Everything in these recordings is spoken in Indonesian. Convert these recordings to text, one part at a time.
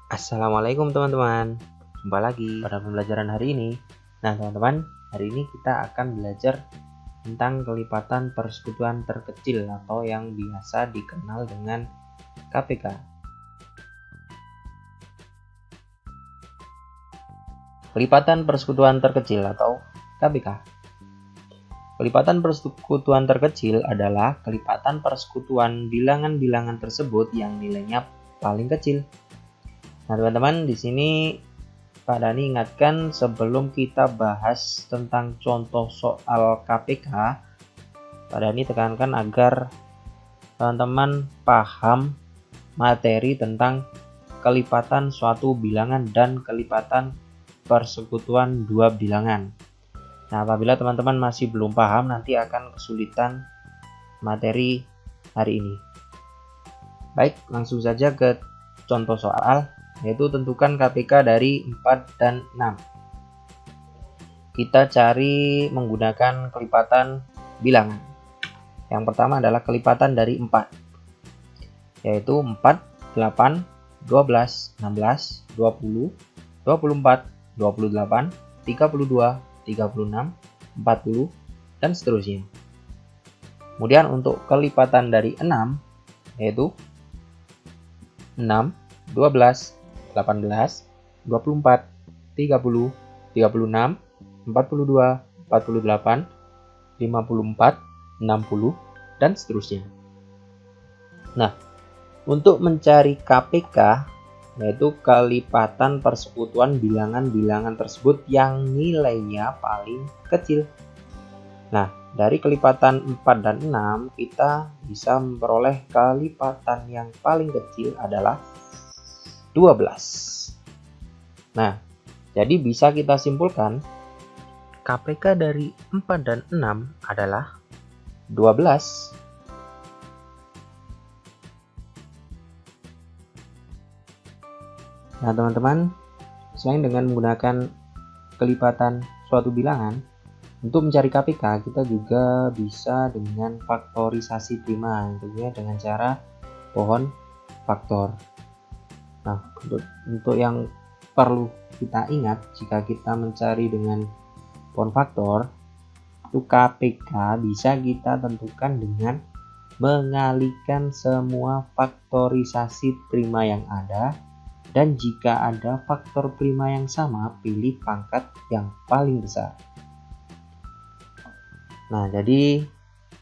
Assalamualaikum teman-teman. Jumpa lagi pada pembelajaran hari ini. Nah teman-teman, hari ini kita akan belajar tentang kelipatan persekutuan terkecil atau yang biasa dikenal dengan KPK. Kelipatan persekutuan terkecil atau KPK. Kelipatan persekutuan terkecil adalah kelipatan persekutuan bilangan-bilangan tersebut yang nilainya paling kecil. Nah, teman-teman, di sini Pak Dani ingatkan sebelum kita bahas tentang contoh soal KPK, Pak Dani tekankan agar teman-teman paham materi tentang kelipatan suatu bilangan dan kelipatan persekutuan dua bilangan. Nah, apabila teman-teman masih belum paham, nanti akan kesulitan materi hari ini. Baik, langsung saja ke contoh soal, yaitu tentukan KPK dari 4 dan 6. Kita cari menggunakan kelipatan bilangan. Yang pertama adalah kelipatan dari 4, yaitu 4, 8, 12, 16, 20, 24, 28, 32, 36, 40, dan seterusnya. Kemudian untuk kelipatan dari 6, yaitu 6, 12, 18, 24, 30, 36, 42, 48, 54, 60, dan seterusnya. Nah, untuk mencari KPK, yaitu kelipatan persekutuan bilangan-bilangan tersebut yang nilainya paling kecil. Nah, dari kelipatan 4 dan 6 kita bisa memperoleh kelipatan yang paling kecil adalah 12. Nah, jadi bisa kita simpulkan KPK dari 4 dan 6 adalah 12. Nah teman-teman, selain dengan menggunakan kelipatan suatu bilangan, untuk mencari KPK kita juga bisa dengan faktorisasi prima, tentunya dengan cara pohon faktor. Nah, untuk yang perlu kita ingat jika kita mencari dengan pohon faktor, itu KPK bisa kita tentukan dengan mengalihkan semua faktorisasi prima yang ada. Dan jika ada faktor prima yang sama, pilih pangkat yang paling besar. Nah, jadi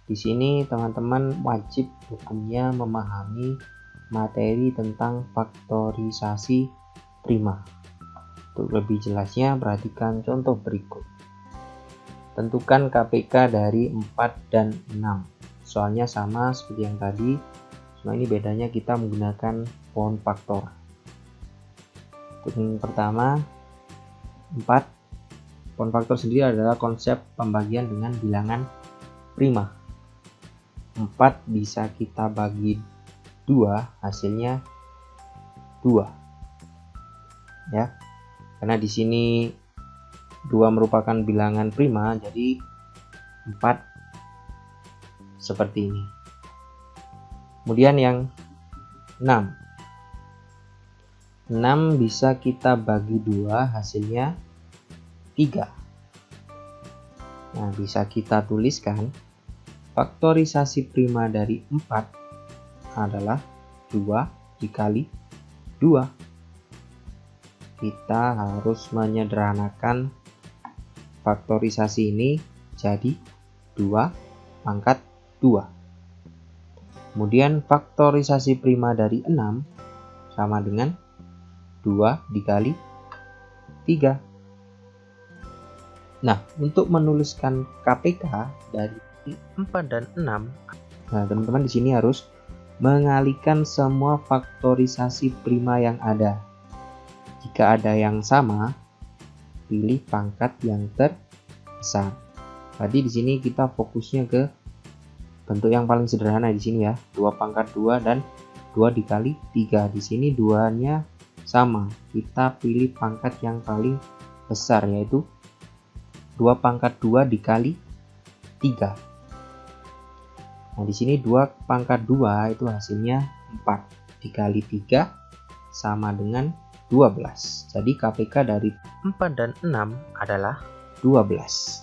di sini teman-teman wajib hukumnya memahami materi tentang faktorisasi prima. Untuk lebih jelasnya, perhatikan contoh berikut. Tentukan KPK dari 4 dan 6. Soalnya sama seperti yang tadi, cuma ini bedanya kita menggunakan pohon faktor. Yang pertama, 4. Pohon faktor sendiri adalah konsep pembagian dengan bilangan prima. 4 bisa kita bagi 2, hasilnya 2. Ya. Karena di sini 2 merupakan bilangan prima, jadi 4 seperti ini. Kemudian yang 6. 6 bisa kita bagi 2, hasilnya 3. Nah, bisa kita tuliskan faktorisasi prima dari 4 adalah 2 dikali 2. Kita harus menyederhanakan faktorisasi ini jadi 2 pangkat 2. Kemudian faktorisasi prima dari 6 sama dengan 2 dikali 3. Nah, untuk menuliskan KPK dari 4 dan 6, nah teman-teman di sini harus mengalihkan semua faktorisasi prima yang ada. Jika ada yang sama, pilih pangkat yang terbesar. Tadi di sini kita fokusnya ke bentuk yang paling sederhana di sini ya, 2 pangkat 2 dan 2 dikali 3. Di sini 2-nya sama, kita pilih pangkat yang paling besar, yaitu 2 pangkat 2 dikali 3. Nah, di sini 2 pangkat 2 itu hasilnya 4 dikali 3 sama dengan 12. Jadi KPK dari 4 dan 6 adalah 12.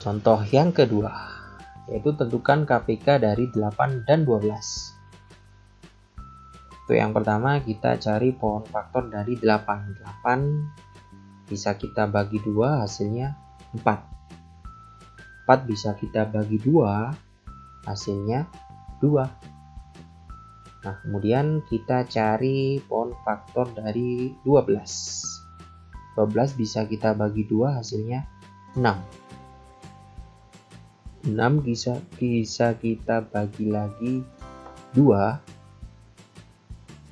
Contoh yang kedua, yaitu tentukan KPK dari 8 dan 12. Untuk yang pertama kita cari pohon faktor dari 8. 8 bisa kita bagi 2, hasilnya 4. 4 bisa kita bagi 2, hasilnya 2. Nah, kemudian kita cari pohon faktor dari 12. 12 bisa kita bagi 2, hasilnya 6. 6 bisa kita bagi lagi 2,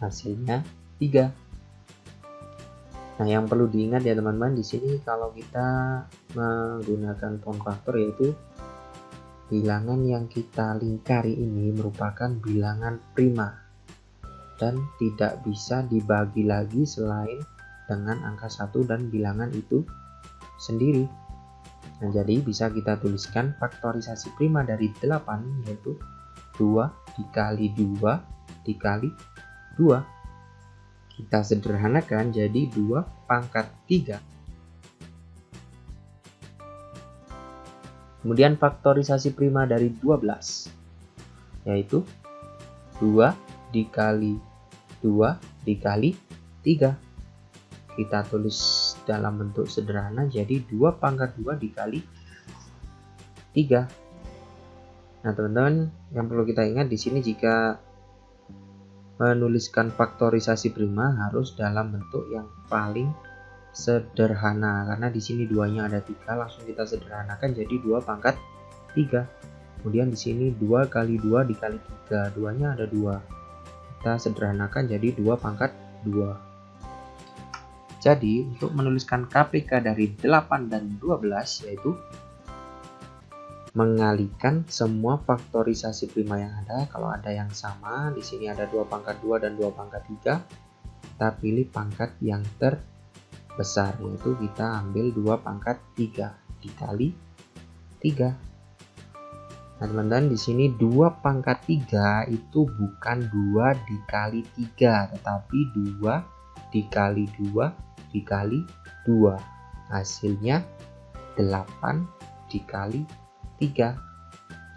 hasilnya 3. Nah, yang perlu diingat ya teman-teman, di sini kalau kita menggunakan pohon faktor, yaitu bilangan yang kita lingkari ini merupakan bilangan prima dan tidak bisa dibagi lagi selain dengan angka 1 dan bilangan itu sendiri. Nah, jadi bisa kita tuliskan faktorisasi prima dari 8 yaitu 2 dikali 2 dikali 2. Kita sederhanakan jadi 2 pangkat 3. Kemudian faktorisasi prima dari 12 yaitu 2 dikali 2 dikali 3. Kita tulis dalam bentuk sederhana jadi 2 pangkat 2 dikali 3. Nah, teman-teman, yang perlu kita ingat di sini jika menuliskan faktorisasi prima harus dalam bentuk yang paling sederhana, karena di sini 2-nya ada 3, langsung kita sederhanakan jadi 2 pangkat 3. Kemudian di sini 2 kali 2 dikali 3, 2-nya ada 2. Kita sederhanakan jadi 2 pangkat 2. Jadi, untuk menuliskan KPK dari 8 dan 12 yaitu mengalihkan semua faktorisasi prima yang ada. Kalau ada yang sama, di sini ada 2 pangkat 2 dan 2 pangkat 3, kita pilih pangkat yang terbesar, yaitu kita ambil 2 pangkat 3 dikali 3. Nah, teman-teman, di sini 2 pangkat 3 itu bukan 2 dikali 3, tetapi 2 dikali 2 dikali 2, hasilnya 8 dikali 3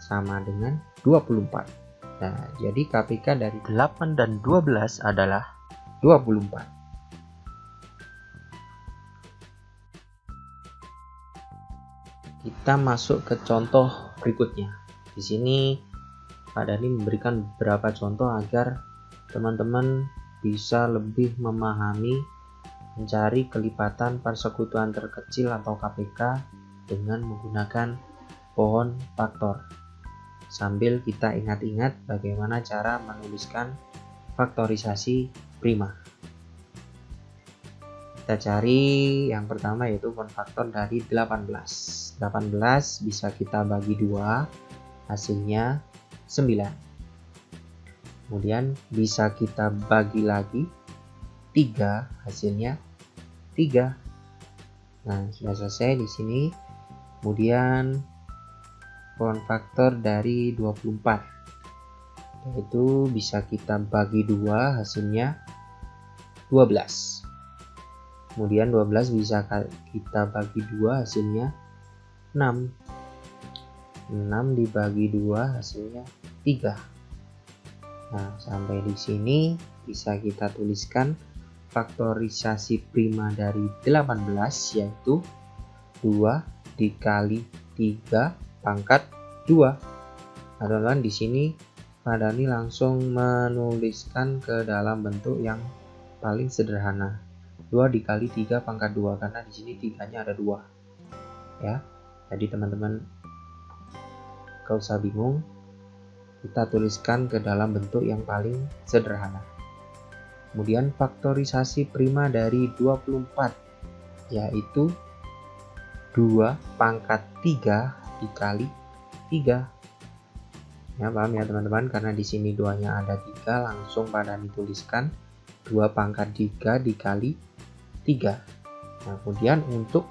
sama dengan 24. Nah, jadi KPK dari 8 dan 12 adalah 24. Kita masuk ke contoh berikutnya. Di sini Pak Dhani memberikan beberapa contoh agar teman-teman bisa lebih memahami mencari kelipatan persekutuan terkecil atau KPK dengan menggunakan pohon faktor. Sambil kita ingat-ingat bagaimana cara menuliskan faktorisasi prima. Kita cari yang pertama yaitu pohon faktor dari 18. 18 bisa kita bagi 2, hasilnya 9. Kemudian bisa kita bagi lagi 3, hasilnya 3. Nah, sudah selesai di sini. Kemudian pohon faktor dari 24 yaitu bisa kita bagi 2, hasilnya 12. Kemudian 12 bisa kita bagi 2, hasilnya 6. 6 dibagi 2, hasilnya 3. Nah, sampai di sini bisa kita tuliskan faktorisasi prima dari 18 yaitu 2 dikali 3 pangkat 2. Nah, teman-teman, di sini Pak Dhani langsung menuliskan ke dalam bentuk yang paling sederhana. 2 dikali 3 pangkat 2 karena di sini 3-nya ada 2. Ya. Jadi teman-teman gak usah bingung. Kita tuliskan ke dalam bentuk yang paling sederhana. Kemudian faktorisasi prima dari 24 yaitu 2 pangkat 3 dikali 3. Ya, paham ya teman-teman, karena di sini 2-nya ada 3, langsung pada dituliskan 2 pangkat 3 dikali 3. Nah, kemudian untuk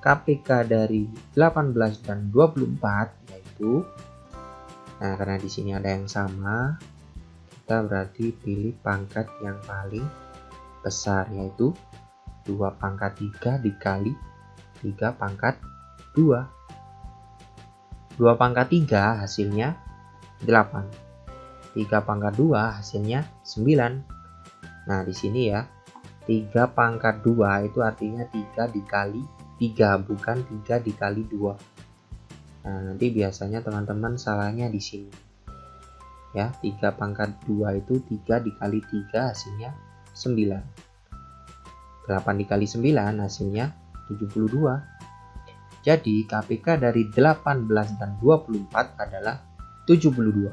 KPK dari 18 dan 24 yaitu Nah, karena di sini ada yang sama, kita berarti pilih pangkat yang paling besar, yaitu 2 pangkat 3 dikali 3 pangkat 2. 2 pangkat 3 hasilnya 8. 3 pangkat 2 hasilnya 9. Nah, di sini ya, 3 pangkat 2 itu artinya 3 dikali 3, bukan 3 dikali 2. Nah, nanti biasanya teman-teman salahnya di sini. Ya, 3 pangkat 2 itu 3 dikali 3 hasilnya 9. 8 dikali 9 hasilnya 72. Jadi KPK dari 18 dan 24 adalah 72.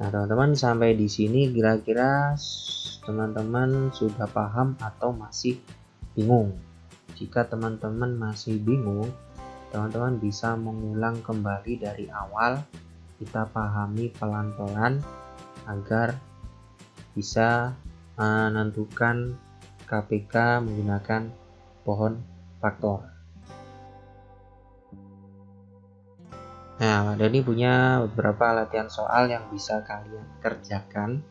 Nah, teman-teman, sampai di sini kira-kira teman-teman sudah paham atau masih bingung? Jika teman-teman masih bingung, teman-teman bisa mengulang kembali dari awal, kita pahami pelan-pelan agar bisa menentukan KPK menggunakan pohon faktor. Nah, Dani punya beberapa latihan soal yang bisa kalian kerjakan.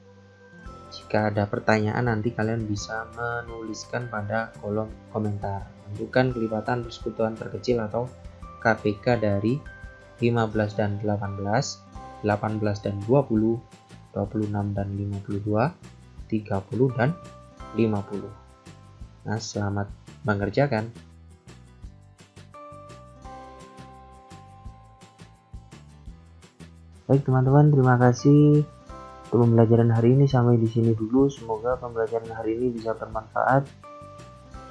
Jika ada pertanyaan, nanti kalian bisa menuliskan pada kolom komentar. Tentukan kelipatan persekutuan terkecil atau KPK dari 15 dan 18, 18 dan 20, 26 dan 52, 30 dan 50. Nah, selamat mengerjakan. Baik teman-teman, terima kasih untuk pembelajaran hari ini. Sampai di sini dulu. Semoga pembelajaran hari ini bisa bermanfaat.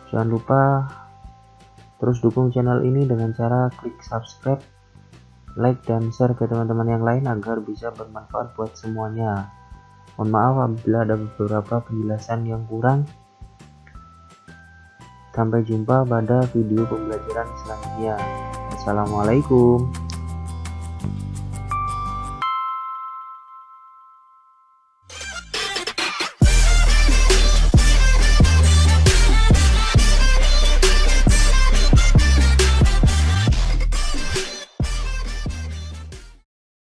Jangan lupa terus dukung channel ini dengan cara klik subscribe, like, dan share ke teman-teman yang lain agar bisa bermanfaat buat semuanya. Mohon maaf apabila ada beberapa penjelasan yang kurang. Sampai jumpa pada video pembelajaran selanjutnya. Assalamualaikum.